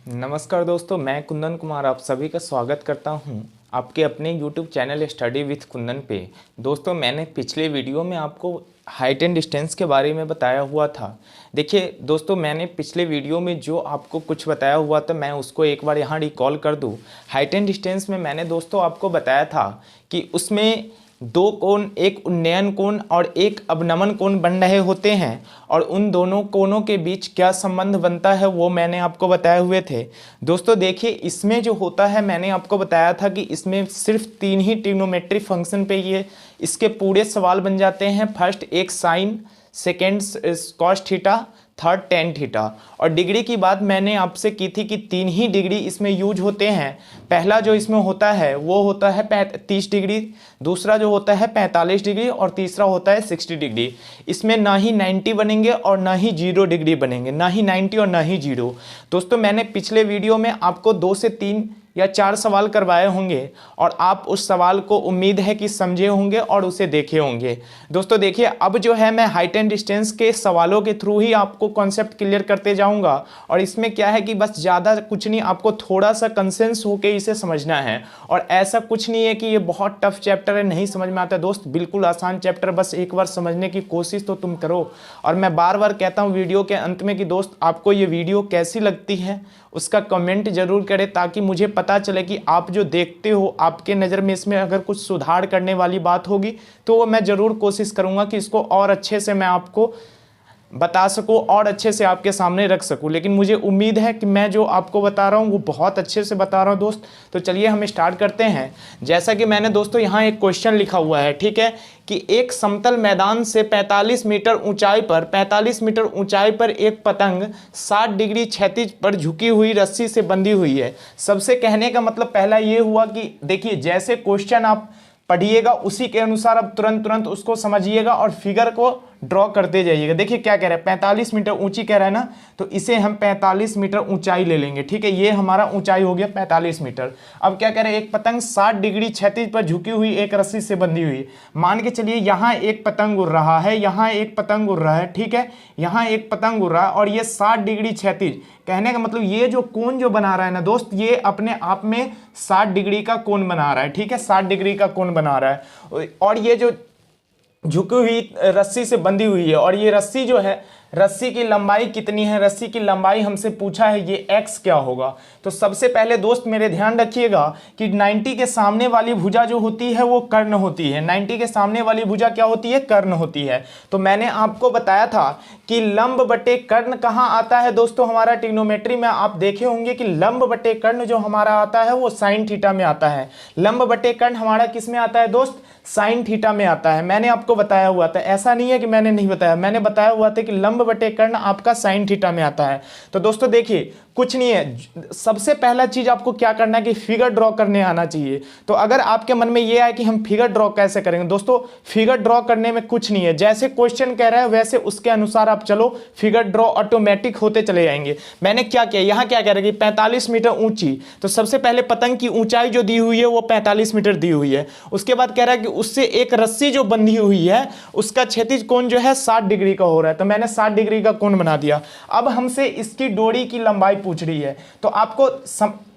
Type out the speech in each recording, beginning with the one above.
नमस्कार दोस्तों, मैं कुंदन कुमार आप सभी का स्वागत करता हूं आपके अपने YouTube channel study with Kundan पे। दोस्तों, मैंने पिछले वीडियो में आपको हाइट एंड डिस्टेंस के बारे में बताया हुआ था। देखिए दोस्तों, मैंने पिछले वीडियो में जो आपको कुछ बताया हुआ था मैं उसको एक बार यहाँ रिकॉल कर दूँ। हाइट एंड डिस्टेंस में मैंने दोस्तों आपको बताया था कि उसमें दो कोण, एक उन्नयन कोण और एक अवनमन कोण बन रहे होते हैं और उन दोनों कोणों के बीच क्या संबंध बनता है वो मैंने आपको बताए हुए थे। दोस्तों देखिए, इसमें जो होता है मैंने आपको बताया था कि इसमें सिर्फ 3 ही ट्रिग्नोमेट्री फंक्शन पे ये इसके पूरे सवाल बन जाते हैं। फर्स्ट एक sine, second cos theta, third tan theta. और डिग्री की बात मैंने आपसे की थी कि 3 ही डिग्री इसमें यूज होते हैं। पहला जो इसमें होता है वो होता है 30 डिग्री, दूसरा जो होता है 45 डिग्री और तीसरा होता है 60 डिग्री। इसमें ना ही 90 बनेंगे और ना ही 0 डिग्री बनेंगे, ना ही 90 और ना ही 0। दोस्तों मैंने पिछले वीडियो में आपको 2 से 3 या 4 सवाल करवाए होंगे और आप उस सवाल को उम्मीद है कि समझे होंगे और उसे देखे होंगे। दोस्तों देखिए, अब जो है मैं हाइट एंड डिस्टेंस के सवालों के थ्रू ही आपको कॉन्सेप्ट क्लियर करते जाऊंगा। और इसमें क्या है कि बस ज़्यादा कुछ नहीं, आपको थोड़ा सा कंसेंस होके इसे समझना है। और ऐसा कुछ नहीं है कि ये बहुत टफ चैप्टर है, नहीं समझ में आता है। दोस्त बिल्कुल आसान चैप्टर, बस एक बार समझने की कोशिश तो तुम करो। और मैं बार बार कहता हूँ वीडियो के अंत में कि दोस्त आपको ये वीडियो कैसी लगती है उसका कमेंट जरूर करें, ताकि मुझे पता चले कि आप जो देखते हो आपके नज़र में इसमें अगर कुछ सुधार करने वाली बात होगी तो वो मैं ज़रूर कोशिश करूँगा कि इसको और अच्छे से मैं आपको बता सकूं और अच्छे से आपके सामने रख सकूं। लेकिन मुझे उम्मीद है कि मैं जो आपको बता रहा हूं वो बहुत अच्छे से बता रहा हूं दोस्त। तो चलिए हम स्टार्ट करते हैं। जैसा कि मैंने दोस्तों यहाँ एक क्वेश्चन लिखा हुआ है, ठीक है, कि एक समतल मैदान से 45 मीटर ऊंचाई पर एक पतंग 60 डिग्री क्षैतिज पर झुकी हुई रस्सी से बंधी हुई है। सबसे कहने का मतलब पहला ये हुआ कि देखिए, जैसे क्वेश्चन आप पढ़िएगा उसी के अनुसार अब तुरंत उसको समझिएगा और फिगर को ड्रॉ करते जाइएगा। देखिए क्या कह रहा है, 45 मीटर ऊंची कह रहा है ना, तो इसे हम 45 मीटर ऊंचाई ले लेंगे। ठीक है, ये हमारा ऊंचाई हो गया 45 मीटर। अब क्या कह रहे हैं, एक पतंग 60 डिग्री क्षैतिज पर झुकी हुई एक रस्सी से बंधी हुई। मान के चलिए यहाँ एक पतंग उड़ रहा है, यहाँ एक पतंग उड़ रहा है, ठीक है, यहाँ एक पतंग उड़ रहा है और ये 60 डिग्री क्षैतिज। कहने का मतलब ये जो कोण जो बना रहा है ना दोस्त, ये अपने आप में 60 डिग्री का कोण बना रहा है। ठीक है, 60 डिग्री का कोण बना रहा है। और ये जो झुकी हुई रस्सी से बंधी हुई है, और ये रस्सी जो है, रस्सी की लंबाई कितनी है, रस्सी की लंबाई हमसे पूछा है, ये x क्या होगा। तो सबसे पहले दोस्त मेरे ध्यान रखिएगा कि 90 के सामने वाली भुजा जो होती है वो कर्ण होती है। 90 के सामने वाली भुजा क्या होती है, कर्ण होती है। तो मैंने आपको बताया था कि लंब बटे कर्ण कहाँ आता है दोस्तों, हमारा ट्रिग्नोमेट्री में आप देखे होंगे कि लंब बटे कर्ण जो हमारा आता है वो साइन थीटा में आता है। लंब बटे कर्ण हमारा किस में आता है दोस्त, साइन थीटा में आता है। मैंने आपको बताया हुआ था, ऐसा नहीं है कि मैंने नहीं बताया, मैंने बताया हुआ था कि लंब बटे कर्ण आपका साइन थीटा में आता है। तो दोस्तों देखिए, कुछ नहीं है, सबसे पहला चीज आपको क्या करना है कि फिगर ड्रॉ करने आना चाहिए। तो अगर आपके मन में ये आए कि हम फिगर ड्रॉ कैसे करेंगे, दोस्तों फिगर ड्रॉ करने में कुछ नहीं है, जैसे क्वेश्चन कह रहा है वैसे उसके अनुसार आप चलो, फिगर ड्रॉ ऑटोमेटिक होते चले जाएंगे। मैंने क्या किया, यहाँ क्या कह रहा है कि 45 मीटर ऊंची, तो सबसे पहले पतंग की ऊंचाई जो दी हुई है वो 45 मीटर दी हुई है। उसके बाद कह रहा है कि उससे एक रस्सी जो बंधी हुई है उसका क्षैतिज कोण जो है 60 डिग्री का हो रहा है, तो मैंने 60 डिग्री का कोण बना दिया। अब हमसे इसकी डोरी की लंबाई पूछ रही है, तो आपको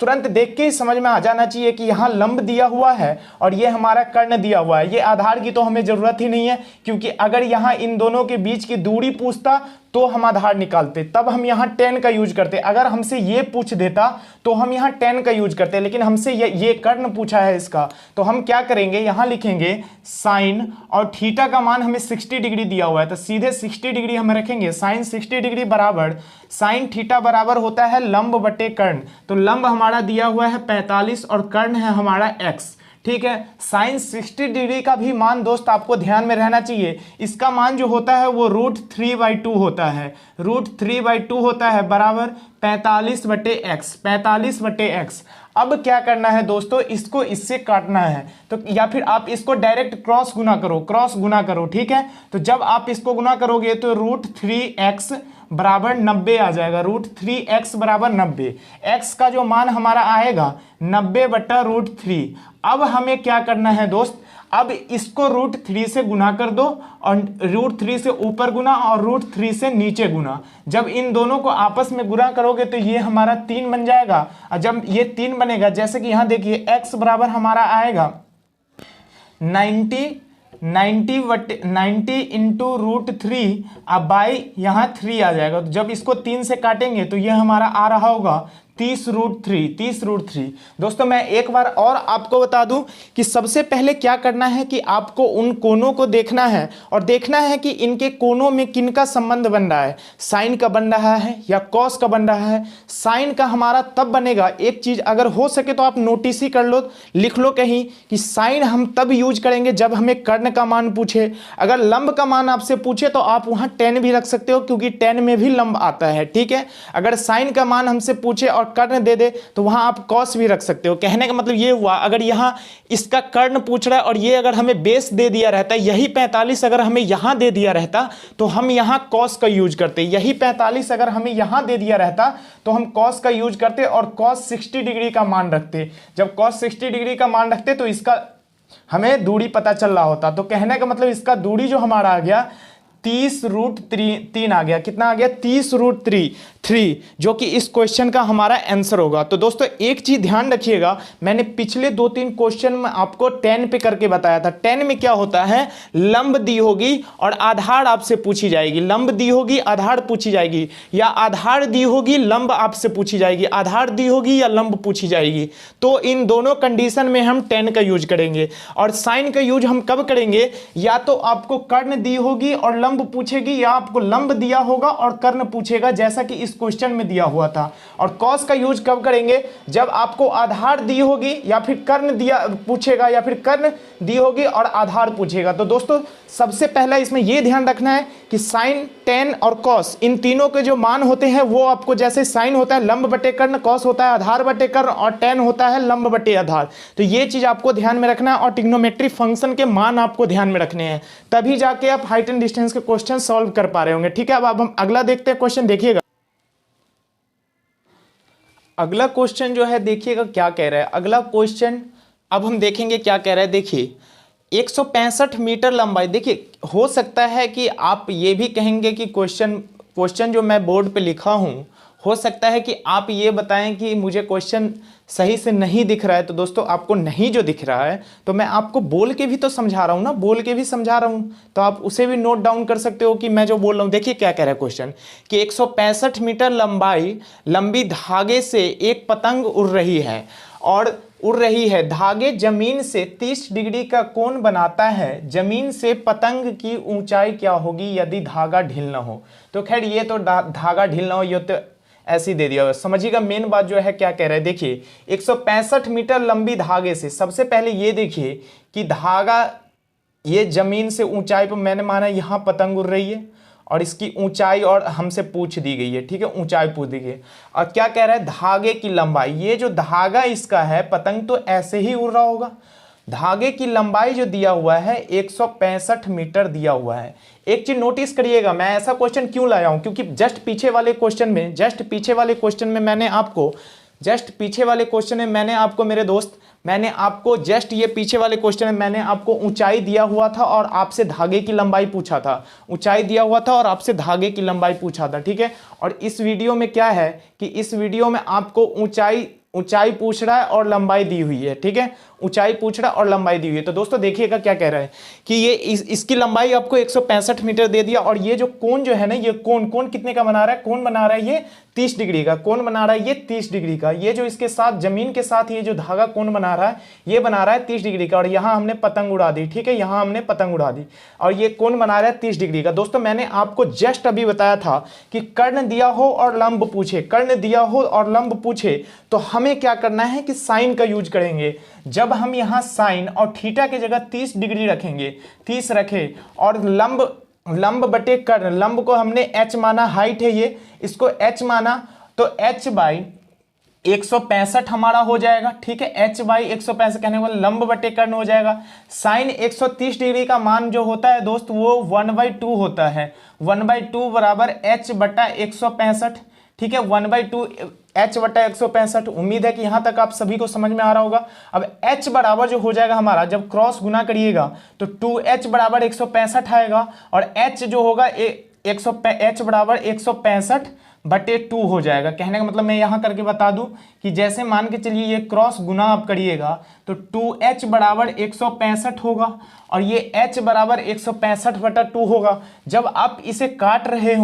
तुरंत देख के ही समझ में आ जाना चाहिए कि यहाँ लंब दिया हुआ है और ये हमारा कर्ण दिया हुआ है। ये आधार की तो हमें जरूरत ही नहीं है, क्योंकि अगर यहाँ इन दोनों के बीच की दूरी पूछता तो हम आधार निकालते, तब हम यहाँ 10 का यूज करते। अगर हमसे ये पूछ देता तो हम यहाँ 10 का यूज करते, लेकिन हमसे ये कर्ण पूछा है इसका, तो हम क्या करेंगे, यहाँ लिखेंगे साइन, और थीटा का मान हमें 60 डिग्री दिया हुआ है, तो सीधे 60 डिग्री हम रखेंगे। साइन 60 डिग्री बराबर साइन थीटा बराबर होता है लंब बटे कर्ण। तो लंब हमारा दिया हुआ है 45 और कर्ण है हमारा x। ठीक है, साइन 60 डिग्री का भी मान दोस्त आपको ध्यान में रहना चाहिए, इसका मान जो होता है वो √3/2 होता है। √3/2 होता है बराबर 45 बटे एक्स, 45 बटे एक्स। अब क्या करना है दोस्तों, इसको इससे काटना है, तो या फिर आप इसको डायरेक्ट क्रॉस गुना करो। ठीक है, तो जब आप इसको गुना करोगे तो √3x बराबर 90 आ जाएगा। √3x बराबर 90। x का जो मान हमारा आएगा 90 बटा √3। अब हमें क्या करना है दोस्त, अब इसको √3 से गुना कर दो और √3 से ऊपर गुना और √3 से नीचे गुना। जब इन दोनों को आपस में गुना करोगे तो ये हमारा 3 बन जाएगा। और जब ये 3 बनेगा, जैसे कि यहाँ देखिए x बराबर हमारा आएगा 90 इंटू √3, अब बाई यहाँ 3 आ जाएगा। तो जब इसको 3 से काटेंगे तो ये हमारा आ रहा होगा 30√3। दोस्तों मैं एक बार और आपको बता दूं कि सबसे पहले क्या करना है कि आपको उन कोनों को देखना है और देखना है कि इनके कोनों में किनका संबंध बन रहा है, साइन का बन रहा है या कॉस का बन रहा है। साइन का हमारा तब बनेगा, एक चीज अगर हो सके तो आप नोटिस ही कर लो, लिख लो कहीं कि साइन हम तब यूज करेंगे जब हमें कर्ण का मान पूछे। अगर लंब का मान आपसे पूछे तो आप वहां 10 भी रख सकते हो, क्योंकि 10 में भी लंब आता है, ठीक है। अगर साइन का मान हमसे पूछे और कर्ण दे दे तो वहां आप कॉस भी रख सकते हो। कहने का मतलब ये हुआ, अगर यहां इसका कर्ण पूछ रहा है और ये अगर हमें बेस दे दिया रहता, यही 45 अगर हमें यहां दे दिया रहता तो हम यहां कॉस का यूज करते। यही 45 अगर हमें यहां दे दिया रहता तो हम कॉस का यूज करते और कॉस 60 डिग्री का मान रखते। जब कॉस 60 डिग्री का मान रखते तो इसका हमें दूरी पता चल रहा होता। तो कहने का मतलब इसका दूरी जो हमारा आ गया 30√3 आ गया। कितना आ गया? 30√3, जो कि इस क्वेश्चन का हमारा आंसर होगा। तो दोस्तों एक चीज ध्यान रखिएगा, मैंने पिछले 2-3 क्वेश्चन में आपको 10 पे करके बताया था। 10 में क्या होता है, लंब दी होगी और आधार आपसे पूछी जाएगी। लंब दी होगी, आधार पूछी जाएगी, या आधार दी होगी, लंब आपसे पूछी जाएगी। आधार दी होगी या लंब पूछी जाएगी। तो इन दोनों कंडीशन में हम 10 का यूज करेंगे। और साइन का यूज हम कब करेंगे, या तो आपको कर्ण दी होगी और लंब पूछेगी, या आपको लंब दिया होगा और कर्ण पूछेगा, जैसा कि इस क्वेश्चन में दिया हुआ था। और कॉस का यूज कब करेंगे, जब आपको आधार दी होगी या फिर कर्ण दिया पूछेगा, या फिर कर्ण दी होगी और आधार पूछेगा। तो दोस्तों सबसे पहला इसमें यह ध्यान रखना है कि साइन, टेन और कॉस, इन तीनों के जो मान होते हैं वो आपको, जैसे साइन होता है लंब बटे कर्ण, कॉस होता है आधार बटे कर्ण और टेन होता है लंब बटे आधार। तो ये चीज आपको ध्यान में रखना है और ट्रिग्नोमेट्री फंक्शन के मान आपको ध्यान में रखने हैं, तभी जाके आप हाइट एंड डिस्टेंस के क्वेश्चन सॉल्व कर पा रहे होंगे। ठीक है, अब हम अगला देखते हैं क्वेश्चन। देखिएगा अगला क्वेश्चन जो है, देखिएगा क्या कह रहा है अगला क्वेश्चन। अब हम देखेंगे क्या कह रहा है। देखिए 165 मीटर लंबाई। देखिए हो सकता है कि आप ये भी कहेंगे कि क्वेश्चन जो मैं बोर्ड पे लिखा हूँ, हो सकता है कि आप ये बताएं कि मुझे क्वेश्चन सही से नहीं दिख रहा है। तो दोस्तों आपको नहीं जो दिख रहा है तो मैं आपको बोल के भी तो समझा रहा हूँ ना, बोल के भी समझा रहा हूँ, तो आप उसे भी नोट डाउन कर सकते हो कि मैं जो बोल रहा हूँ। देखिए क्या कह रहा है क्वेश्चन कि 165 मीटर लंबी धागे से एक पतंग उड़ रही है। धागे जमीन से 30 डिग्री का कोण बनाता है। जमीन से पतंग की ऊंचाई क्या होगी यदि धागा ढील न हो। तो खैर ये तो धागा ढील न हो, ये तो ऐसे ही दे दिया हुआ। समझिएगा मेन बात जो है क्या कह रहा है। देखिए 165 मीटर लंबी धागे से, सबसे पहले ये देखिए कि धागा ये जमीन से ऊंचाई पर, मैंने माना यहाँ पतंग उड़ रही है और इसकी ऊंचाई और हमसे पूछ दी गई है। ठीक है, ऊंचाई पूछ दी गई। और क्या कह रहा है, धागे की लंबाई, ये जो धागा इसका है, पतंग तो ऐसे ही उड़ रहा होगा। धागे की लंबाई जो दिया हुआ है 165 मीटर दिया हुआ है। एक चीज नोटिस करिएगा, मैं ऐसा क्वेश्चन क्यों लाया हूं, क्योंकि जस्ट पीछे वाले क्वेश्चन में मैंने आपको मेरे दोस्त, मैंने आपको जस्ट ये पीछे वाले क्वेश्चन में मैंने आपको ऊंचाई दिया हुआ था और आपसे धागे की लंबाई पूछा था। ऊंचाई दिया हुआ था और आपसे धागे की लंबाई पूछा था। ठीक है, और इस वीडियो में क्या है कि इस वीडियो में आपको ऊंचाई पूछ रहा है और लंबाई दी हुई है। ठीक है, ऊंचाई पूछ रहा है और लंबाई दी हुई है। तो दोस्तों देखिएगा क्या कह रहा है कि ये इसकी लंबाई आपको 165 मीटर दे दिया, और ये जो कोण जो है ना, ये कोण कितने का बना रहा है, कोण बना रहा है ये 30 डिग्री का, कोण बना रहा है ये 30 डिग्री का। ये जो इसके साथ जमीन के साथ ये जो धागा कोण बना रहा है, ये बना रहा है 30 डिग्री का, और यहाँ हमने पतंग उड़ा दी। ठीक है, यहाँ हमने पतंग उड़ा दी और ये कोण बना रहा है 30 डिग्री का। दोस्तों मैंने आपको जस्ट अभी बताया था कि कर्ण दिया हो और लंब पूछे, कर्ण दिया हो और लंब पूछे तो हमें क्या करना है कि साइन का यूज करेंगे। जब हम यहां साइन और थीटा की जगह 30 डिग्री रखेंगे, 30 रखे, और लंब बटे कर्ण, लंब को हमने h माना, हाइट है ये, इसको h माना, तो h बाई 165 हमारा हो जाएगा। ठीक है, h बाई 165 कहने को लंब बटे कर्ण हो जाएगा। साइन 130 डिग्री का मान जो होता है दोस्त वो 1/2 होता है। 1/2 बराबर h बटा 165। ठीक है, 1/2 h बटा 165। उम्मीद है कि यहाँ तक आप सभी को समझ में आ रहा होगा। अब h बराबर जो हो जाएगा हमारा, जब क्रॉस गुना करिएगा तो 2h बराबर 165 आएगा, और h जो होगा h बराबर 165/2 हो जाएगा। कहने का मतलब मैं यहाँ करके बता दूं कि जैसे मान के चलिए ये क्रॉस गुना आप करिएगा तो 2h बराबर 165 होगा, और ये h बराबर 165/2 होगा। जब आप इसे काट रहे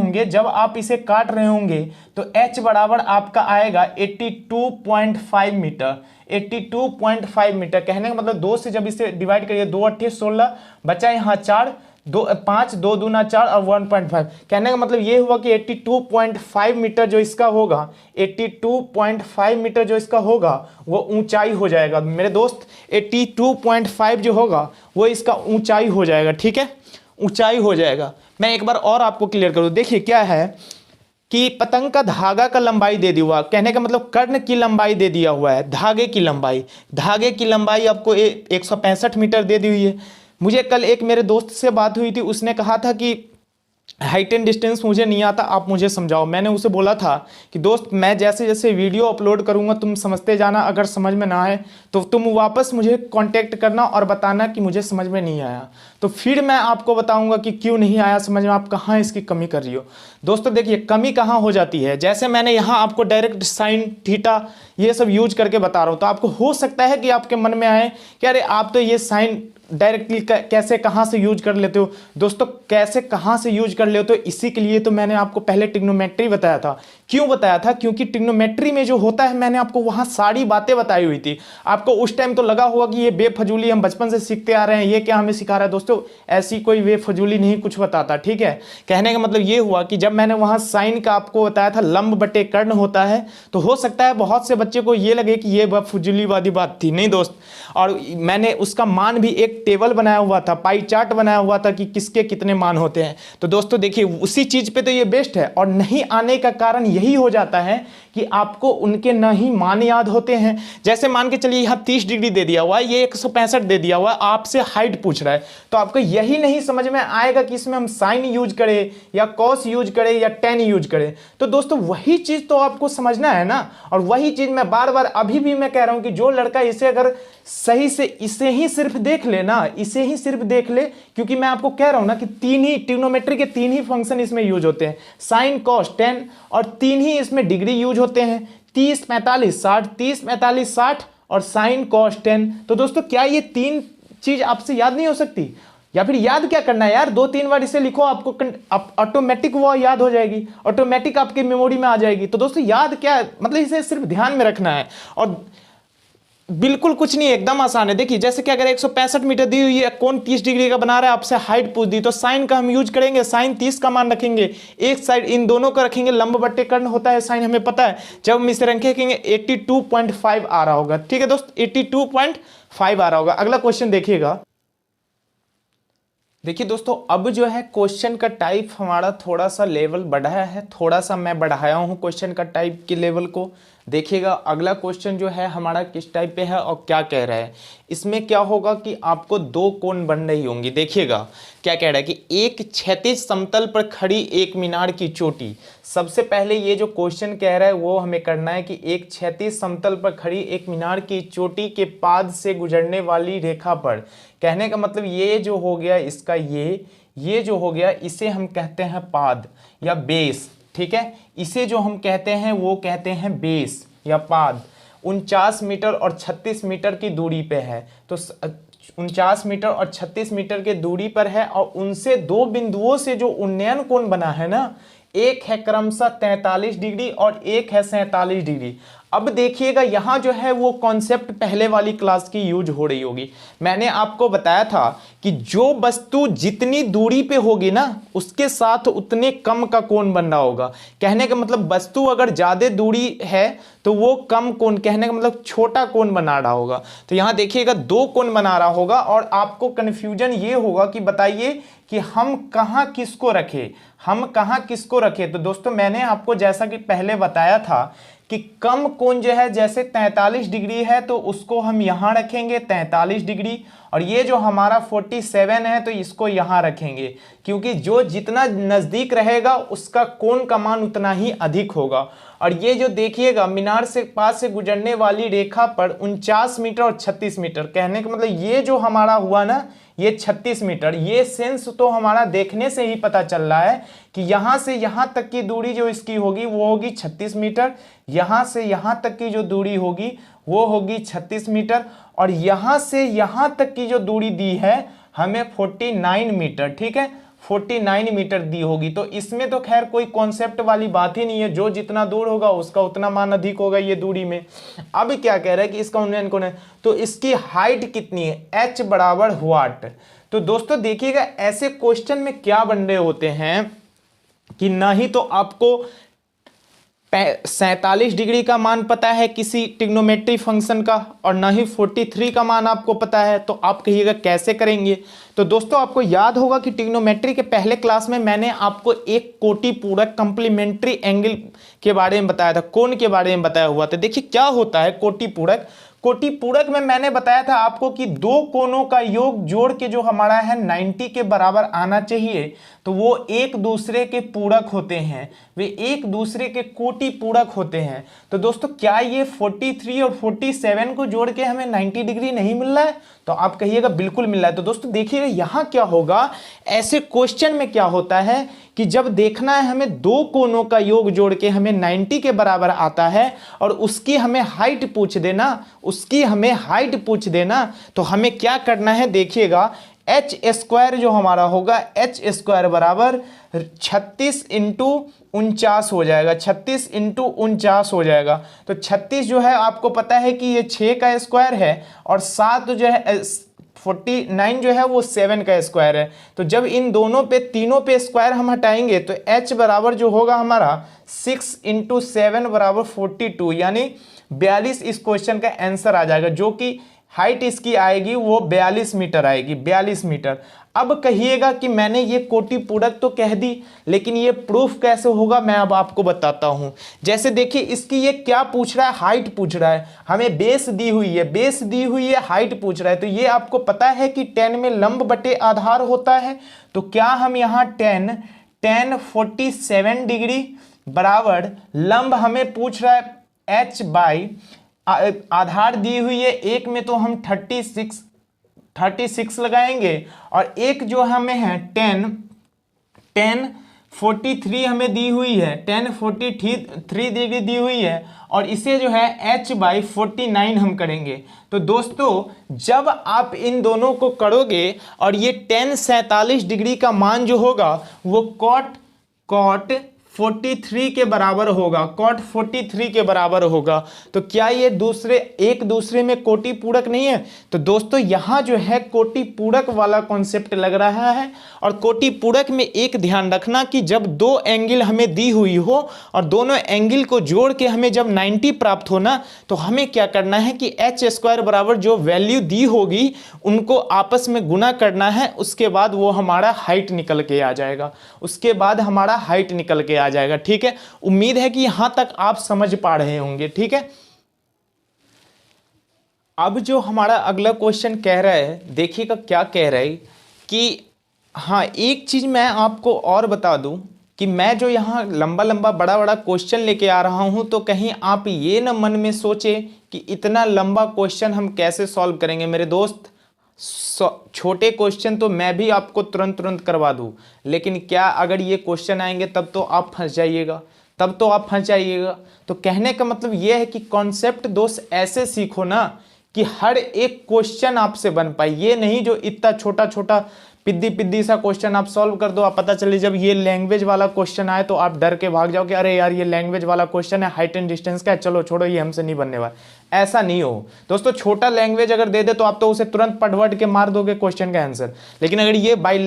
होंगे तो h बराबर आपका आएगा 82.5 मीटर। 82.5 मीटर कहने का मतलब 2 से जब इसे डिवाइड करिए, 2 8 16 बचा यहाँ 4, 5 2 दूना 4 और 1.5। कहने का मतलब ये हुआ कि 82.5 मीटर जो इसका होगा, 82.5 मीटर जो इसका होगा वो ऊंचाई हो जाएगा मेरे दोस्त। 82.5 जो होगा वो इसका ऊंचाई हो जाएगा, ठीक है, ऊंचाई हो जाएगा। मैं एक बार और आपको क्लियर करूँ। देखिए क्या है कि पतंग का धागा का लंबाई दे दिया हुआ, कहने का मतलब कर्ण की लंबाई दे दिया हुआ है, धागे की लंबाई आपको 165 मीटर दे दी हुई है। मुझे कल एक मेरे दोस्त से बात हुई थी, उसने कहा था कि हाइट एंड डिस्टेंस मुझे नहीं आता, आप मुझे समझाओ। मैंने उसे बोला था कि दोस्त मैं जैसे जैसे वीडियो अपलोड करूंगा तुम समझते जाना, अगर समझ में ना आए तो तुम वापस मुझे कांटेक्ट करना और बताना कि मुझे समझ में नहीं आया, तो फिर मैं आपको बताऊंगा कि क्यों नहीं आया समझ में, आप कहाँ इसकी कमी कर रही हो। दोस्तों देखिए कमी कहाँ हो जाती है, जैसे मैंने यहाँ आपको डायरेक्ट साइन थीटा ये सब यूज करके बता रहा हूँ, तो आपको हो सकता है कि आपके मन में आए कि अरे आप तो ये साइन डायरेक्टली कैसे कहाँ से यूज कर लेते हो। दोस्तों कैसे कहाँ से यूज कर लेते हो, इसी के लिए तो मैंने आपको पहले ट्रिग्नोमेट्री बताया था। क्यों बताया था? क्योंकि ट्रिग्नोमेट्री में जो होता है मैंने आपको वहाँ सारी बातें बताई हुई थी। आपको उस टाइम तो लगा होगा कि ये बेफजूली हम बचपन से सीखते आ रहे हैं, ये क्या हमें सिखा रहा है। दोस्तों ऐसी कोई बेफजूली नहीं कुछ बताता, ठीक है। कहने का मतलब ये हुआ कि जब मैंने वहाँ साइन का आपको बताया था लंब बटे कर्ण होता है, तो हो सकता है बहुत से बच्चे को ये लगे कि ये बेफजूली वाली बात थी। नहीं दोस्त, और मैंने उसका मान भी एक टेबल बनाया हुआ था, पाई चार्ट बनाया हुआ था कि किसके कितने मान होते हैं। तो दोस्तों देखिए उसी चीज पे तो ये बेस्ट है, और नहीं आने का कारण यही हो जाता है कि आपको उनके न ही मान याद होते हैं। जैसे मान के चलिए यहाँ 30 डिग्री दे दिया हुआ है, ये 165 दे दिया हुआ है, आपसे हाइट पूछ रहा है, तो आपको यही नहीं समझ में आएगा कि इसमें हम साइन यूज करें या कॉस यूज करें या टेन यूज करें। तो दोस्तों वही चीज तो आपको समझना है ना, और वही चीज मैं बार बार अभी भी मैं कह रहा हूं कि जो लड़का इसे अगर सही से इसे ही सिर्फ देख ले ना, इसे ही सिर्फ देख ले, क्योंकि मैं आपको कह रहा हूं ना कि ट्रिग्नोमेट्री के 3 ही फंक्शन इसमें यूज होते हैं, साइन कॉस टेन, और 3 ही इसमें डिग्री यूज होते हैं, 30 45 60, 30 45 60 और साइन कॉस टेन। तो दोस्तों क्या ये 3 चीज आपसे याद नहीं हो सकती? या फिर याद क्या करना है यार, 2-3 बार इसे लिखो, आपको ऑटोमेटिक वो याद हो जाएगी, ऑटोमेटिक आपकी मेमोरी में आ जाएगी। तो दोस्तों याद क्या मतलब, इसे सिर्फ ध्यान में रखना है, और बिल्कुल कुछ नहीं, एकदम आसान है। देखिए जैसे कि अगर 165 मीटर दी हुई है, कौन 30 डिग्री का बना रहा है, आपसे हाइट पूछ दी, तो साइन का हम यूज करेंगे, साइन 30 का मान रखेंगे, एक साइड इन दोनों का रखेंगे, लंब बट्टे कर्ण होता है साइन, हमें पता है। जब हम इसे रखेंगे 82.5 आ रहा होगा, ठीक है दोस्त, 82.5 आ रहा होगा। अगला क्वेश्चन देखिएगा। देखिए दोस्तों अब जो है क्वेश्चन का टाइप हमारा थोड़ा सा लेवल बढ़ाया है, थोड़ा सा मैं बढ़ाया हूँ क्वेश्चन का टाइप के लेवल को। देखिएगा अगला क्वेश्चन जो है हमारा किस टाइप पे है और क्या कह रहा है। इसमें क्या होगा कि आपको 2 कोण बन रही होंगी। देखिएगा क्या कह रहा है कि एक क्षैतिज समतल पर खड़ी एक मीनार की चोटी। सबसे पहले ये जो क्वेश्चन कह रहा है वो हमें करना है कि एक क्षैतिज समतल पर खड़ी एक मीनार की चोटी के पाद से गुजरने वाली रेखा पर, कहने का मतलब ये जो हो गया इसका ये जो हो गया इसे हम कहते हैं पाद या बेस, ठीक है। इसे जो हम कहते हैं वो कहते हैं बेस या पाद। 49 मीटर और 36 मीटर की दूरी पे है, तो 49 मीटर और 36 मीटर के दूरी पर है, और उनसे 2 बिंदुओं से जो उन्नयन कोण बना है ना, एक है क्रमशः 43 डिग्री और एक है 47 डिग्री। अब देखिएगा यहाँ जो है वो कॉन्सेप्ट पहले वाली क्लास की यूज हो रही होगी। मैंने आपको बताया था कि जो वस्तु जितनी दूरी पे होगी ना उसके साथ उतने कम का कोण बन रहा होगा। कहने का मतलब वस्तु अगर ज़्यादा दूरी है तो वो कम कोण, कहने का मतलब छोटा कोण बना रहा होगा। तो यहाँ देखिएगा 2 कोण बना रहा होगा, और आपको कन्फ्यूजन ये होगा कि बताइए कि हम कहाँ किसको रखें, तो दोस्तों मैंने आपको जैसा कि पहले बताया था कि कम कोण जो है जैसे 43 डिग्री है तो उसको हम यहाँ रखेंगे 43 डिग्री, और ये जो हमारा 47 है तो इसको यहाँ रखेंगे, क्योंकि जो जितना नज़दीक रहेगा उसका कोण का मान उतना ही अधिक होगा। और ये जो देखिएगा मीनार से पास से गुजरने वाली रेखा पर 49 मीटर और 36 मीटर, कहने का मतलब ये जो हमारा हुआ ना ये 36 मीटर, ये सेंस तो हमारा देखने से ही पता चल रहा है कि यहाँ से यहाँ तक की दूरी जो इसकी होगी वो होगी 36 मीटर, यहाँ से यहाँ तक की जो दूरी होगी वो होगी 36 मीटर, और यहाँ से यहाँ तक की जो दूरी दी है हमें 49 मीटर, ठीक है 49 मीटर दी होगी। तो इसमें तो खैर कोई कॉन्सेप्ट वाली बात ही नहीं है, जो जितना दूर होगा उसका उतना मान अधिक होगा ये दूरी में। अब क्या कह रहा है कि इसका उन्नयन कौन है, तो इसकी हाइट कितनी है, h बराबर व्हाट। तो दोस्तों देखिएगा ऐसे क्वेश्चन में क्या बन रहे होते हैं कि ना ही तो आपको 47 डिग्री का मान पता है किसी ट्रिग्नोमेट्री फंक्शन का और ना ही 43 का मान आपको पता है, तो आप कहिएगा कैसे करेंगे। तो दोस्तों आपको याद होगा कि ट्रिग्नोमेट्री के पहले क्लास में मैंने आपको एक कोटि पूरक कंप्लीमेंट्री एंगल के बारे में बताया था, कोण के बारे में बताया हुआ था। देखिए क्या होता है कोटि पूरक। कोटि पूरक में मैंने बताया था आपको कि दो कोणों का योग जोड़ के जो हमारा है 90 के बराबर आना चाहिए, तो वो एक दूसरे के पूरक होते हैं, वे एक दूसरे के कोटि पूरक होते हैं। तो दोस्तों क्या ये 43 और 47 को जोड़ के हमें 90 डिग्री नहीं मिल रहा है, तो आप कहिएगा बिल्कुल मिल रहा है। तो दोस्तों देखिएगा यहाँ क्या होगा, ऐसे क्वेश्चन में क्या होता है कि जब देखना है हमें दो कोणों का योग जोड़ के हमें 90 के बराबर आता है और उसकी हमें हाइट पूछ देना, उसकी हमें हाइट पूछ देना, तो हमें क्या करना है देखिएगा, एच स्क्वायर जो हमारा होगा, एच स्क्वायर बराबर 36 इंटू 49 हो जाएगा, 36 इंटू 49 हो जाएगा। तो 36 जो है आपको पता है कि ये 6 का स्क्वायर है और 7 जो है 49 जो है वो 7 का स्क्वायर है। तो जब इन दोनों पे तीनों पे स्क्वायर हम हटाएंगे तो h बराबर जो होगा हमारा 6 इंटू 7 बराबर 42, यानी 42 इस क्वेश्चन का आंसर आ जाएगा, जो कि हाइट इसकी आएगी वो 42 मीटर आएगी, 42 मीटर। अब कहिएगा कि मैंने ये कोटि पूरक तो कह दी, लेकिन ये प्रूफ कैसे होगा मैं अब आपको बताता हूं। जैसे देखिए इसकी ये क्या पूछ रहा है, हाइट पूछ रहा है, हमें बेस दी हुई है, बेस दी हुई है, हाइट पूछ रहा है। तो ये आपको पता है कि 10 में लंब बटे आधार होता है, तो क्या हम यहाँ 10 47 डिग्री बराबर लंब हमें पूछ रहा है h बाई आधार दी हुई है, एक में तो हम 36 लगाएंगे और एक जो हमें है 10 43 हमें दी हुई है, 10 43 डिग्री दी हुई है, और इसे जो है h बाई 49 हम करेंगे। तो दोस्तों जब आप इन दोनों को करोगे और ये 47 डिग्री का मान जो होगा वो कॉट 43 के बराबर होगा, कॉट 43 के बराबर होगा। तो क्या ये एक दूसरे में कोटि पूरक नहीं है। तो दोस्तों यहाँ जो है कोटि पूरक वाला कॉन्सेप्ट लग रहा है। और कोटि पूरक में एक ध्यान रखना कि जब दो एंगल हमें दी हुई हो और दोनों एंगल को जोड़ के हमें जब 90 प्राप्त हो ना, तो हमें क्या करना है कि एच स्क्वायर बराबर जो वैल्यू दी होगी उनको आपस में गुना करना है, उसके बाद वो हमारा हाइट निकल के आ जाएगा, उसके बाद हमारा हाइट निकल के आ जाएगा। ठीक है, उम्मीद है कि यहां तक आप समझ पा रहे होंगे। ठीक है, अब जो हमारा अगला क्वेश्चन कह रहा है, देखिएगा क्या कह रहा है कि हाँ एक चीज मैं आपको और बता दूं कि मैं जो यहाँ लंबा लंबा बड़ा बड़ा क्वेश्चन लेके आ रहा हूँ, तो कहीं आप ये न मन में सोचे कि इतना लंबा क्वेश्चन हम कैसे सॉल्व करेंगे। मेरे दोस्त छोटे क्वेश्चन तो मैं भी आपको तुरंत करवा दूं, लेकिन क्या अगर ये क्वेश्चन आएंगे तब तो आप फंस जाइएगा, तो कहने का मतलब ये है कि कॉन्सेप्ट दोस्त ऐसे सीखो ना कि हर एक क्वेश्चन आपसे बन पाए। ये नहीं जो इतना छोटा छोटा पिद्दी सा क्वेश्चन आप सॉल्व कर दो, आप पता चले जब ये लैंग्वेज वाला क्वेश्चन आए तो आप डर के भाग जाओ कि अरे यार ये लैंग्वेज वाला क्वेश्चन है, हाइट एंड डिस्टेंस का है, चलो छोड़ो ये हमसे नहीं बनने वाला। ऐसा नहीं हो दोस्तों, छोटा लैंग्वेज अगर दे दे तो आप तो उसे तुरंत पढ़ के मार दोगे क्वेश्चन का आंसर, लेकिन अगर ये बाई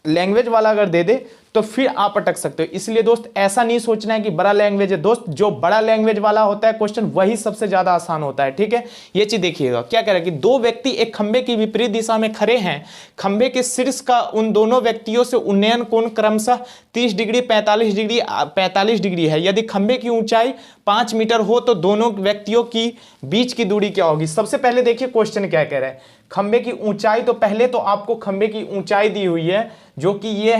लैंग्वेज वाला अगर दे दे तो फिर आप अटक सकते हो। इसलिए दोस्त ऐसा नहीं सोचना है कि बड़ा लैंग्वेज है, दोस्त जो बड़ा लैंग्वेज वाला होता है क्वेश्चन वही सबसे ज्यादा आसान होता है। ठीक है, ये चीज देखिएगा क्या कह रहा है कि दो व्यक्ति एक खंबे की विपरीत दिशा में खड़े हैं, खंबे के शीर्ष का उन दोनों व्यक्तियों से उन्नयन कोण क्रमशः 30 डिग्री 45 डिग्री है। यदि खंबे की ऊंचाई 5 मीटर हो तो दोनों व्यक्तियों की बीच की दूरी क्या होगी। सबसे पहले देखिए क्वेश्चन क्या कह रहा है, खंबे की ऊंचाई, तो पहले तो आपको खंबे की ऊंचाई दी हुई है जो कि ये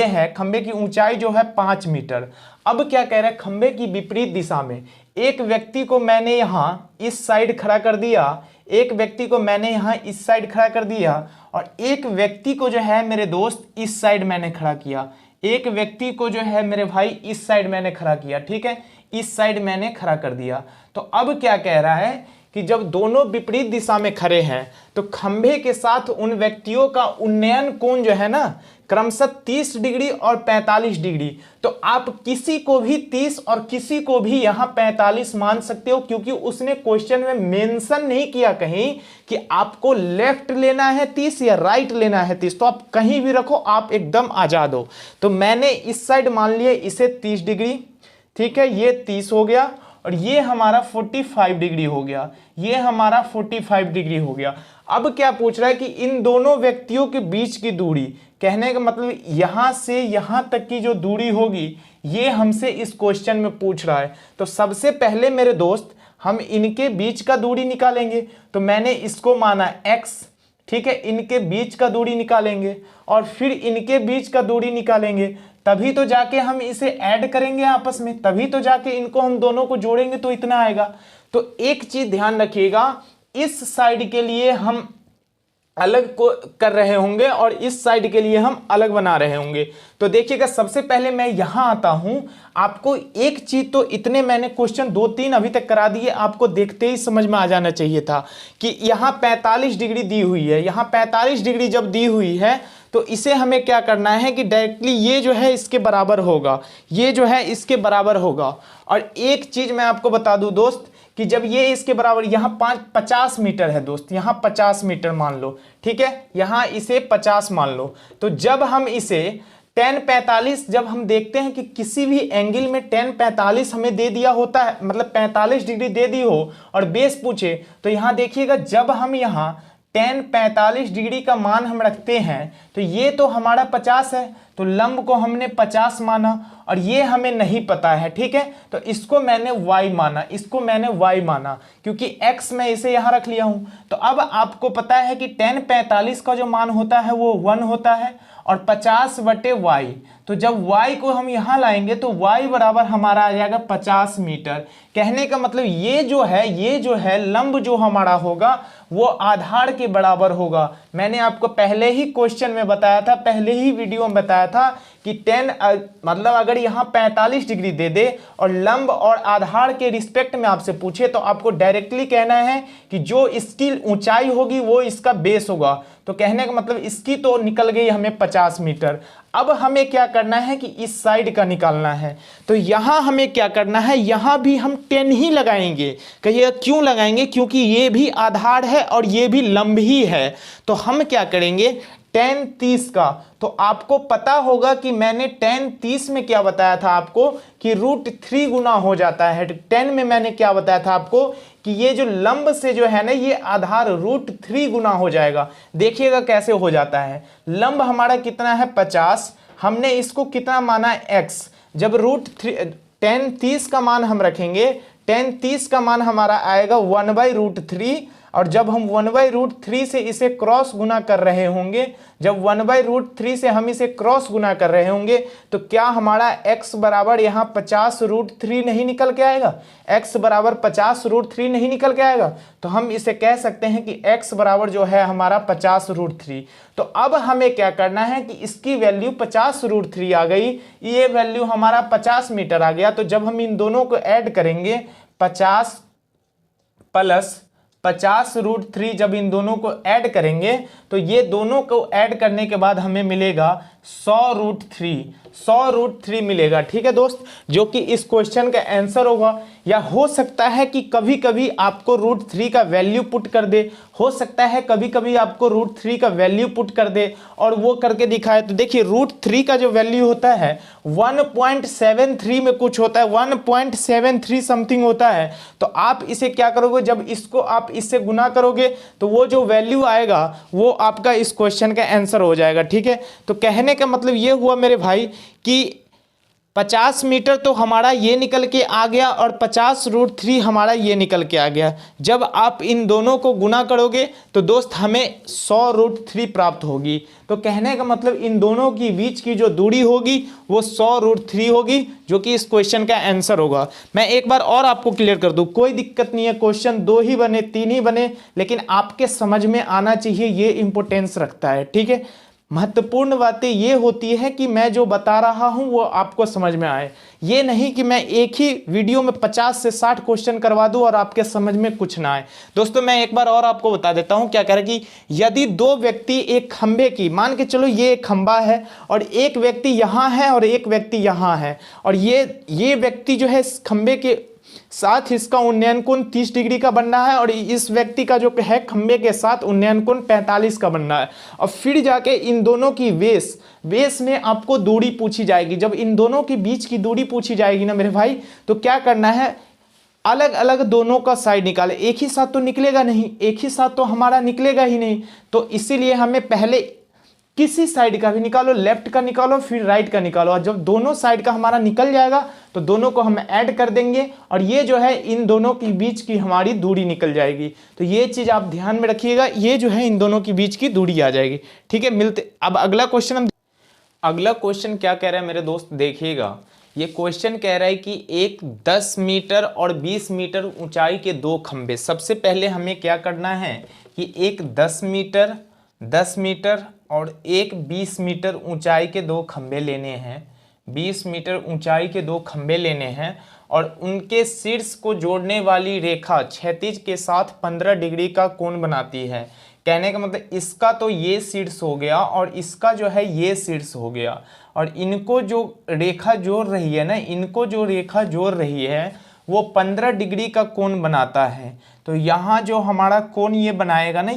है खंबे की ऊंचाई जो है 5 मीटर। अब क्या कह रहा है, खंबे की विपरीत दिशा में एक व्यक्ति को मैंने यहाँ इस साइड खड़ा कर दिया, एक व्यक्ति को मैंने यहाँ इस साइड खड़ा कर दिया, और एक व्यक्ति को जो है मेरे दोस्त इस साइड मैंने खड़ा किया, एक व्यक्ति को जो है मेरे भाई इस साइड मैंने खड़ा किया, ठीक है, इस साइड मैंने खड़ा कर दिया। तो अब क्या कह रहा है कि जब दोनों विपरीत दिशा में खड़े हैं तो खंभे के साथ उन व्यक्तियों का उन्नयन कोण जो है ना क्रमशः 30 डिग्री और 45 डिग्री। तो आप किसी को भी 30 और किसी को भी यहाँ 45 मान सकते हो, क्योंकि उसने क्वेश्चन में मेंशन नहीं किया कहीं कि आपको लेफ्ट लेना है 30 या राइट लेना है 30। तो आप कहीं भी रखो, आप एकदम आजाद हो। तो मैंने इस साइड मान लिया इसे 30 डिग्री, ठीक है, ये 30 हो गया, और ये हमारा 45 डिग्री हो गया, ये हमारा 45 डिग्री हो गया। अब क्या पूछ रहा है कि इन दोनों व्यक्तियों के बीच की दूरी, कहने का मतलब यहां से यहां तक की जो दूरी होगी, ये हमसे इस क्वेश्चन में पूछ रहा है। तो सबसे पहले मेरे दोस्त हम इनके बीच का दूरी निकालेंगे। तो मैंने इसको माना x, ठीक है, इनके बीच का दूरी निकालेंगे और फिर इनके बीच का दूरी निकालेंगे, तभी तो जाके हम इसे ऐड करेंगे आपस में, तभी तो जाके इनको हम दोनों को जोड़ेंगे तो इतना आएगा। तो एक चीज ध्यान रखिएगा, इस साइड के लिए हम अलग को कर रहे होंगे और इस साइड के लिए हम अलग बना रहे होंगे। तो देखिएगा, सबसे पहले मैं यहां आता हूं। आपको एक चीज तो इतने मैंने क्वेश्चन 2-3 अभी तक करा दिए, आपको देखते ही समझ में आ जाना चाहिए था कि यहां 45 डिग्री दी हुई है। यहां 45 डिग्री जब दी हुई है तो इसे हमें क्या करना है कि डायरेक्टली ये जो है इसके बराबर होगा, ये जो है इसके बराबर होगा। और एक चीज मैं आपको बता दूं दोस्त कि जब ये इसके बराबर, यहाँ 50 मीटर है दोस्त, यहाँ 50 मीटर मान लो, ठीक है, यहाँ इसे 50 मान लो। तो जब हम इसे tan 45, जब हम देखते हैं कि किसी भी एंगल में tan 45 हमें दे दिया होता है, मतलब 45 डिग्री दे दी हो और बेस पूछे, तो यहाँ देखिएगा जब हम यहाँ tan 45 डिग्री का मान हम रखते हैं तो ये तो हमारा 50 है, तो लंब को हमने 50 माना और ये हमें नहीं पता है, ठीक है, तो इसको मैंने y माना, इसको मैंने y माना, क्योंकि x मैं इसे यहाँ रख लिया हूँ। तो अब आपको पता है कि tan 45 का जो मान होता है वो 1 होता है और 50/y। तो जब y को हम यहाँ लाएंगे तो y बराबर हमारा आ जाएगा 50 मीटर। कहने का मतलब ये जो है लंब जो हमारा होगा वो आधार के बराबर होगा। मैंने आपको पहले ही क्वेश्चन में बताया था, पहले ही वीडियो में बताया था कि 10 मतलब अगर यहाँ 45 डिग्री दे दे और लंब और आधार के रिस्पेक्ट में आपसे पूछे तो आपको डायरेक्टली कहना है कि जो इसकी ऊंचाई होगी वो इसका बेस होगा। तो कहने का मतलब इसकी तो निकल गई हमें 50 मीटर। अब हमें क्या करना है कि इस साइड का निकालना है। तो यहाँ हमें क्या करना है, यहाँ भी हम 10 ही लगाएंगे। कहिएगा क्यों लगाएंगे, क्योंकि ये भी आधार है और ये भी लंब ही है। तो हम क्या करेंगे tan 30 का, तो आपको पता होगा कि मैंने tan 30 में क्या बताया था आपको कि √3 गुना हो जाता है। 10 में मैंने क्या बताया था आपको कि ये जो लंब से जो है ना ये आधार √3 गुना हो जाएगा। देखिएगा कैसे हो जाता है। लंब हमारा कितना है 50, हमने इसको कितना माना x। जब tan 30 का मान हम रखेंगे, tan 30 का मान हमारा आएगा 1/√3, और जब हम 1/√3 से इसे क्रॉस गुना कर रहे होंगे, जब 1/√3 से हम इसे क्रॉस गुना कर रहे होंगे तो क्या हमारा x बराबर यहाँ 50√3 नहीं निकल के आएगा, x बराबर 50√3 नहीं निकल के आएगा। तो हम इसे कह सकते हैं कि x बराबर जो है हमारा 50√3। तो अब हमें क्या करना है कि इसकी वैल्यू 50√3 आ गई, ये वैल्यू हमारा 50 मीटर आ गया। तो जब हम इन दोनों को ऐड करेंगे 50 + 50√3, जब इन दोनों को ऐड करेंगे तो ये दोनों को ऐड करने के बाद हमें मिलेगा 100√3 मिलेगा। ठीक है दोस्त, जो कि इस क्वेश्चन का आंसर होगा। या हो सकता है कि कभी कभी आपको √3 का वैल्यू पुट कर दे, हो सकता है कभी कभी आपको √3 का वैल्यू पुट कर दे और वो करके दिखाए। तो देखिए √3 का जो वैल्यू होता है 1.73 में कुछ होता है, 1.73 समथिंग होता है। तो आप इसे क्या करोगे, जब इसको आप इससे गुना करोगे तो वो जो वैल्यू आएगा वो आपका इस क्वेश्चन का आंसर हो जाएगा। ठीक है, तो कहने का मतलब ये हुआ मेरे भाई कि 50 मीटर तो हमारा ये निकल के आ गया और 50√3 हमारा ये निकल के आ गया। जब आप इन दोनों को गुना करोगे तो दोस्त हमें 100√3 प्राप्त होगी। तो कहने का मतलब इन दोनों की बीच की जो दूरी होगी वो 100√3 होगी, जो कि इस क्वेश्चन का आंसर होगा। मैं एक बार और आपको क्लियर कर दूं, कोई दिक्कत नहीं है, क्वेश्चन 2 ही बने 3 ही बने, लेकिन आपके समझ में आना चाहिए, ये इंपॉर्टेंस रखता है। ठीक है, महत्वपूर्ण बातें ये होती है कि मैं जो बता रहा हूं वो आपको समझ में आए, ये नहीं कि मैं एक ही वीडियो में 50 से 60 क्वेश्चन करवा दूं और आपके समझ में कुछ ना आए। दोस्तों मैं एक बार और आपको बता देता हूं क्या कह रहा है कि यदि 2 व्यक्ति एक खंबे की, मान के चलो ये एक खंबा है और एक व्यक्ति यहां है और एक व्यक्ति यहां है, और ये व्यक्ति जो है इस खंबे के साथ इसका उन्नयन कोण 30 डिग्री का बनना है और इस व्यक्ति का जो है खंबे के साथ उन्नयन कोण 45 का बनना है। और फिर जाके इन दोनों की बेस में आपको दूरी पूछी जाएगी। जब इन दोनों के बीच की दूरी पूछी जाएगी ना मेरे भाई, तो क्या करना है, अलग अलग दोनों का साइड निकाले। एक ही साथ तो निकलेगा नहीं, एक ही साथ तो हमारा निकलेगा ही नहीं, तो इसीलिए हमें पहले किसी साइड का भी निकालो, लेफ्ट का निकालो फिर राइट का निकालो, और जब दोनों साइड का हमारा निकल जाएगा तो दोनों को हम ऐड कर देंगे और ये जो है इन दोनों के बीच की हमारी दूरी निकल जाएगी। तो ये चीज़ आप ध्यान में रखिएगा, ये जो है इन दोनों के बीच की दूरी आ जाएगी। ठीक है, मिलते अब अगला क्वेश्चन क्या कह रहा है मेरे दोस्त, देखिएगा। ये क्वेश्चन कह रहा है कि एक 10 मीटर और 20 मीटर ऊंचाई के 2 खंबे। सबसे पहले हमें क्या करना है कि एक 10 मीटर और एक 20 मीटर ऊंचाई के 2 खंबे लेने हैं। 20 मीटर ऊंचाई के 2 खंबे लेने हैं और उनके शीर्ष को जोड़ने वाली रेखा क्षैतिज के साथ 15 डिग्री का कोण बनाती है। कहने का मतलब इसका तो ये शीर्ष हो गया और इसका जो है ये शीर्ष हो गया, और इनको जो रेखा जोड़ रही है ना, इनको जो रेखा जोड़ रही है वो 15 डिग्री का कोण बनाता है। तो यहाँ जो हमारा कोण ये बनाएगा ना,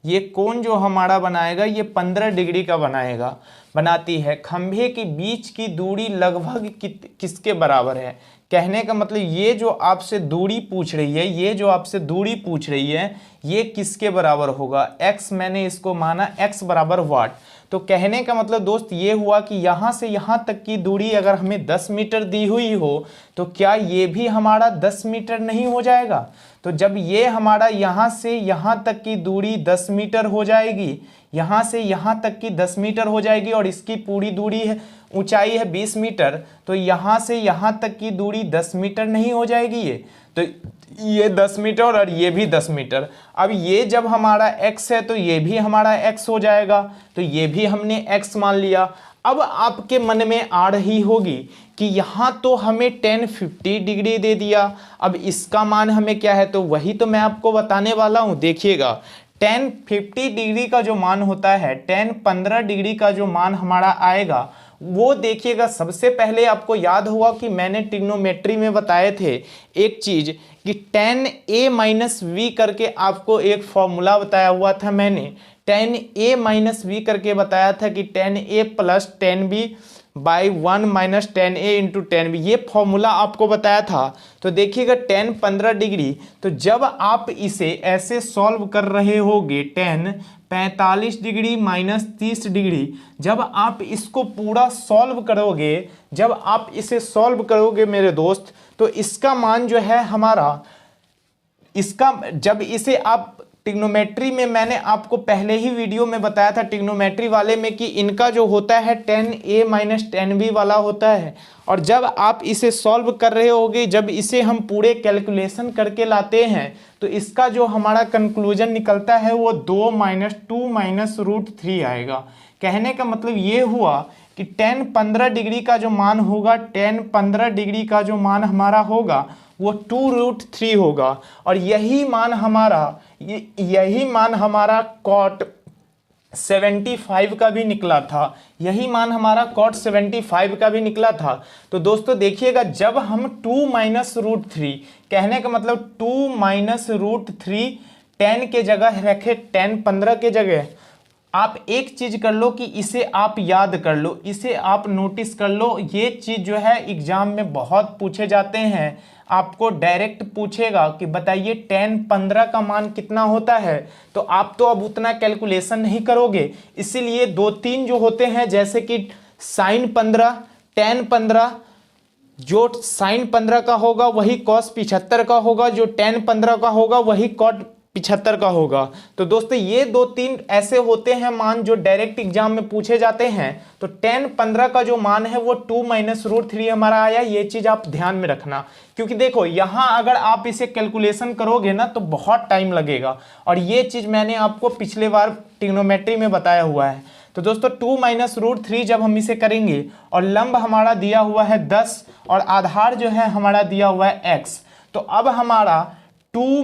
ये कोण जो हमारा बनाएगा ये 15 डिग्री का बनाती है। खंभे के बीच की दूरी लगभग किसके बराबर है? कहने का मतलब ये जो आपसे दूरी पूछ रही है, ये किसके बराबर होगा? x, मैंने इसको माना x बराबर वाट। तो कहने का मतलब दोस्त ये हुआ कि यहाँ से यहाँ तक की दूरी अगर हमें 10 मीटर दी हुई हो तो क्या ये भी हमारा 10 मीटर नहीं हो जाएगा? तो जब ये हमारा यहाँ से यहाँ तक की दूरी 10 मीटर हो जाएगी, यहाँ से यहाँ तक की 10 मीटर हो जाएगी और इसकी पूरी दूरी है, ऊंचाई है 20 मीटर, तो यहाँ से यहाँ तक की दूरी 10 मीटर नहीं हो जाएगी ये? तो ये 10 मीटर और ये भी 10 मीटर। अब ये जब हमारा x है तो ये भी हमारा x हो जाएगा, तो ये भी हमने x मान लिया। अब आपके मन में आ रही होगी कि यहाँ तो हमें tan 50 डिग्री दे दिया, अब इसका मान हमें क्या है? तो वही तो मैं आपको बताने वाला हूँ। देखिएगा, tan 50 डिग्री का जो मान होता है, tan 15 डिग्री का जो मान हमारा आएगा वो देखिएगा। सबसे पहले आपको याद होगा कि मैंने ट्रिग्नोमेट्री में बताए थे एक चीज़ कि tan a माइनस वी करके आपको एक फॉर्मूला बताया हुआ था। मैंने tan a माइनस वी करके बताया था कि tan a plus tan b by 1 minus tan a into tan b, ये फॉर्मूला आपको बताया था। तो देखिएगा tan 15 डिग्री, तो जब आप इसे ऐसे सॉल्व कर रहे होगे tan 45 डिग्री माइनस 30 डिग्री, जब आप इसको पूरा सॉल्व करोगे, जब आप इसे सॉल्व करोगे मेरे दोस्त, तो इसका मान जो है हमारा, इसका जब इसे आप ट्रिग्नोमेट्री में, मैंने आपको पहले ही वीडियो में बताया था ट्रिग्नोमेट्री वाले में कि इनका जो होता है tan a minus tan b वाला होता है, और जब आप इसे सॉल्व कर रहे होगे, जब इसे हम पूरे कैलकुलेशन करके लाते हैं तो इसका जो हमारा कंक्लूजन निकलता है वो 2 माइनस 2 माइनस √3 आएगा। कहने का मतलब ये हुआ कि tan 15 डिग्री का जो मान होगा, tan 15 डिग्री का जो मान हमारा होगा वो 2√3 होगा, और यही मान हमारा cot 75 का भी निकला था, यही मान हमारा cot 75 का भी निकला था। तो दोस्तों देखिएगा, जब हम 2 माइनस √3, कहने का मतलब 2 माइनस √3 tan के जगह रखे, tan 15 के जगह, आप एक चीज कर लो कि इसे आप याद कर लो, इसे आप नोटिस कर लो। ये चीज जो है एग्जाम में बहुत पूछे जाते हैं, आपको डायरेक्ट पूछेगा कि बताइए tan 15 का मान कितना होता है, तो आप तो अब उतना कैलकुलेशन नहीं करोगे, इसीलिए 2-3 जो होते हैं जैसे कि sin 15, tan 15, जो sin 15 का होगा वही cos 75 का होगा, जो tan 15 का होगा वही cot 75 का होगा। तो दोस्तों ये 2-3 ऐसे होते हैं मान जो डायरेक्ट एग्जाम में पूछे जाते हैं। तो tan 15 का जो मान है वो 2 - √3 हमारा आया। ये चीज आप ध्यान में रखना, क्योंकि देखो यहां अगर आप इसे कैलकुलेशन करोगे ना तो बहुत टाइम लगेगा, और ये चीज मैंने आपको पिछले बार ट्रिग्नोमेट्री में बताया हुआ है। तो दोस्तों 2 - √3 जब हम इसे करेंगे और लंब हमारा दिया हुआ है 10 और आधार जो है हमारा दिया हुआ है x, तो अब हमारा 2 -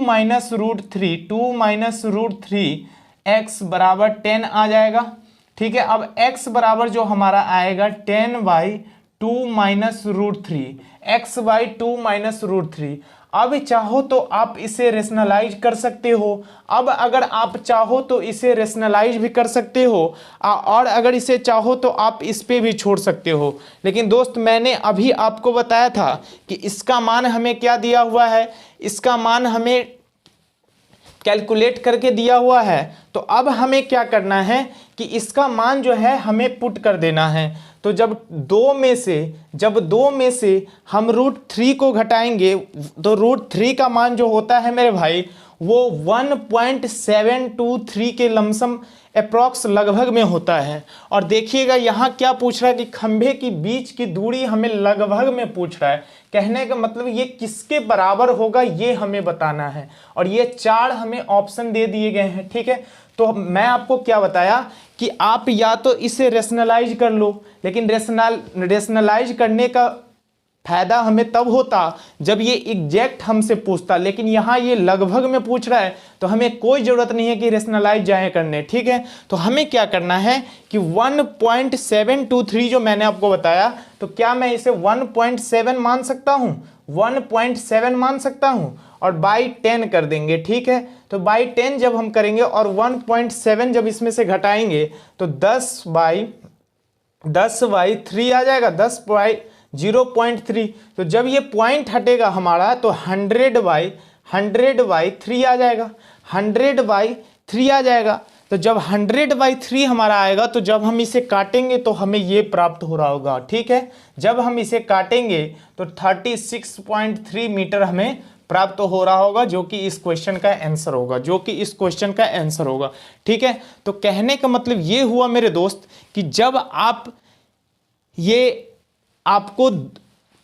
√3 x बराबर 10 आ जाएगा। ठीक है, अब x बराबर जो हमारा आएगा 10/2 - √3, x/2 - √3। अब चाहो तो आप इसे रेशनलाइज कर सकते हो। अब अगर आप चाहो तो इसे रेशनलाइज भी कर सकते हो, और अगर इसे चाहो तो आप इस पे भी छोड़ सकते हो। लेकिन दोस्त मैंने अभी आपको बताया था कि इसका मान हमें क्या दिया हुआ है, इसका मान हमें कैलकुलेट करके दिया हुआ है। तो अब हमें क्या करना है कि इसका मान जो है हमें पुट कर देना है। तो जब दो में से हम √3 को घटाएंगे तो √3 का मान जो होता है मेरे भाई वो 1.723 के लमसम अप्रॉक्स लगभग में होता है। और देखिएगा यहाँ क्या पूछ रहा है कि खंभे की बीच की दूरी हमें लगभग में पूछ रहा है। कहने का मतलब ये किसके बराबर होगा ये हमें बताना है, और ये 4 हमें ऑप्शन दे दिए गए हैं। ठीक है, तो मैं आपको क्या बताया कि आप या तो इसे रेशनलाइज कर लो, लेकिन रेशनलाइज करने का फायदा हमें तब होता जब ये एग्जैक्ट हमसे पूछता, लेकिन यहाँ ये लगभग में पूछ रहा है तो हमें कोई ज़रूरत नहीं है कि रेशनलाइज जाए करने। ठीक है, तो हमें क्या करना है कि 1.723 जो मैंने आपको बताया, तो क्या मैं इसे 1.7 मान सकता हूँ, 1.7 मान सकता हूँ, और बाई 10 कर देंगे। ठीक है, तो बाई 10 जब हम करेंगे और 1.7 जब इसमें से घटाएंगे तो 10/3 आ जाएगा, 10/0.3। तो जब ये पॉइंट हटेगा हमारा तो 100/3 आ जाएगा, 100/3 आ जाएगा। तो जब 100/3 हमारा आएगा तो जब हम इसे काटेंगे तो हमें ये प्राप्त हो रहा होगा। ठीक है, जब हम इसे काटेंगे तो 36.3 मीटर हमें प्राप्त हो रहा होगा, जो कि इस क्वेश्चन का आंसर होगा। ठीक है, तो कहने का मतलब ये हुआ मेरे दोस्त कि जब आप ये आपको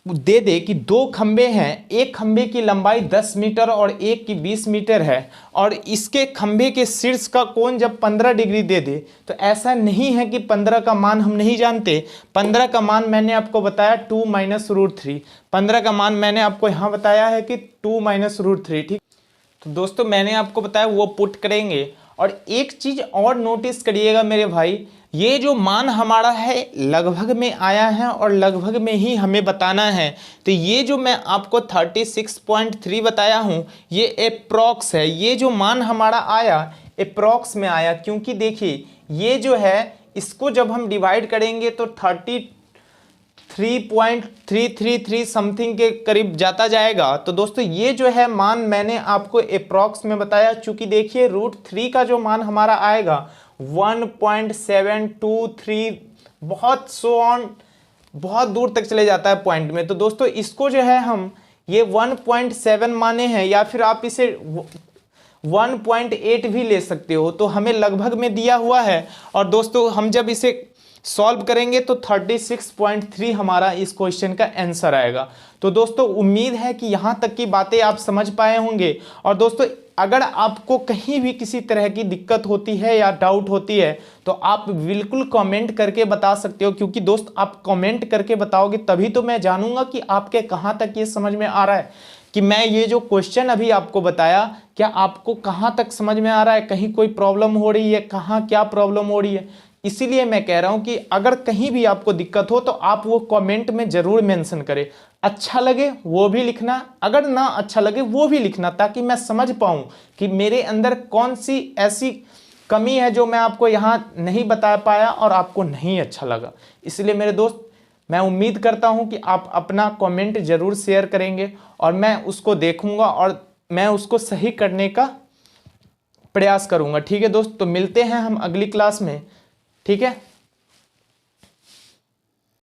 दे दे कि 2 खंबे हैं, एक खंबे की लंबाई 10 मीटर और एक की 20 मीटर है, और इसके खंबे के शीर्ष का कोण जब 15 डिग्री दे दे, तो ऐसा नहीं है कि 15 का मान हम नहीं जानते। 15 का मान मैंने आपको बताया 2 - √3, 15 का मान मैंने आपको यहाँ बताया है कि 2 - √3। ठीक, तो दोस्तों मैंने आपको बताया वो पुट करेंगे। और एक चीज़ और नोटिस करिएगा मेरे भाई, ये जो मान हमारा है लगभग में आया है और लगभग में ही हमें बताना है। तो ये जो मैं आपको 36.3 बताया हूँ ये एप्रॉक्स है। ये जो मान हमारा आया एप्रॉक्स में आया, क्योंकि देखिए ये जो है इसको जब हम डिवाइड करेंगे तो 33.333 समथिंग के करीब जाता जाएगा। तो दोस्तों ये जो है मान मैंने आपको एप्रॉक्स में बताया, चूंकि देखिए √3 का जो मान हमारा आएगा 1.723 बहुत दूर तक चले जाता है पॉइंट में। तो दोस्तों इसको जो है हम ये 1.7 माने हैं, या फिर आप इसे 1.8 भी ले सकते हो, तो हमें लगभग में दिया हुआ है। और दोस्तों हम जब इसे सॉल्व करेंगे तो 36.3 हमारा इस क्वेश्चन का आंसर आएगा। तो दोस्तों उम्मीद है कि यहाँ तक की बातें आप समझ पाए होंगे। और दोस्तों अगर आपको कहीं भी किसी तरह की दिक्कत होती है या डाउट होती है तो आप बिल्कुल कमेंट करके बता सकते हो, क्योंकि दोस्त आप कमेंट करके बताओगे तभी तो मैं जानूंगा कि आपके कहाँ तक ये समझ में आ रहा है, कि मैं ये जो क्वेश्चन अभी आपको बताया क्या आपको कहाँ तक समझ में आ रहा है, कहीं कोई प्रॉब्लम हो रही है, कहाँ क्या प्रॉब्लम हो रही है। इसीलिए मैं कह रहा हूं कि अगर कहीं भी आपको दिक्कत हो तो आप वो कमेंट में जरूर मेंशन करें। अच्छा लगे वो भी लिखना, अगर ना अच्छा लगे वो भी लिखना, ताकि मैं समझ पाऊं कि मेरे अंदर कौन सी ऐसी कमी है जो मैं आपको यहाँ नहीं बता पाया और आपको नहीं अच्छा लगा। इसलिए मेरे दोस्त मैं उम्मीद करता हूं कि आप अपना कमेंट जरूर शेयर करेंगे और मैं उसको देखूंगा और मैं उसको सही करने का प्रयास करूंगा। ठीक है दोस्त, तो मिलते हैं हम अगली क्लास में। ठीक है।